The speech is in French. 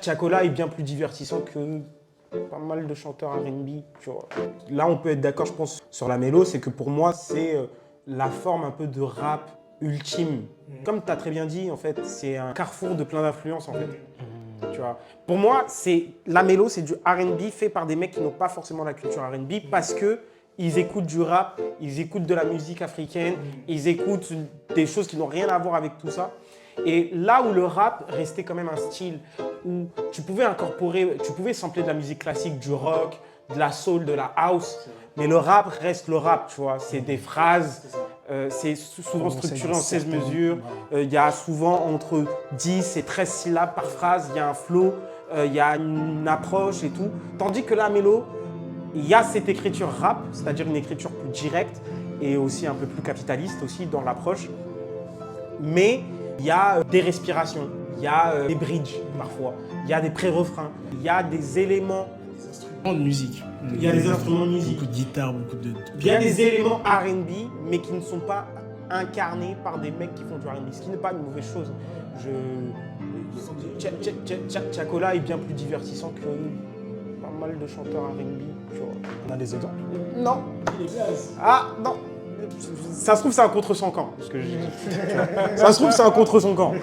Tiakola est bien plus divertissant que pas mal de chanteurs R&B, tu vois. Là, on peut être d'accord, je pense, sur la mélo, c'est que pour moi, c'est la forme un peu de rap ultime. Comme tu as très bien dit, en fait, c'est un carrefour de plein d'influences, en fait. Tu vois. Pour moi, la mélo, c'est du R&B fait par des mecs qui n'ont pas forcément la culture R&B parce que ils écoutent du rap, ils écoutent de la musique africaine, ils écoutent des choses qui n'ont rien à voir avec tout ça. Et là où le rap restait quand même un style où tu pouvais incorporer, tu pouvais sampler de la musique classique, du rock, de la soul, de la house, mais le rap reste le rap, tu vois. C'est des phrases, c'est souvent structuré en 16 mesures. Il y a souvent entre 10 et 13 syllabes par phrase, il y a un flow, il y a une approche et tout. Tandis que la mélo, il y a cette écriture rap, c'est-à-dire une écriture plus directe et aussi un peu plus capitaliste aussi dans l'approche. Mais il y a des respirations, il y a des bridges parfois, il y a des pré-refrains, il y a des éléments. Des instruments de musique. Il y a des instruments de musique. Beaucoup de guitare, beaucoup de... Il y a des éléments R&B, mais qui ne sont pas incarnés par des mecs qui font du R&B, ce qui n'est pas une mauvaise chose. Tiakola est bien plus divertissant que pas mal de chanteurs R&B. Tu vois. On a des exemples? Non. Ah, non. Ça se trouve, c'est un contre son camp. Ça se trouve, c'est un contre son camp.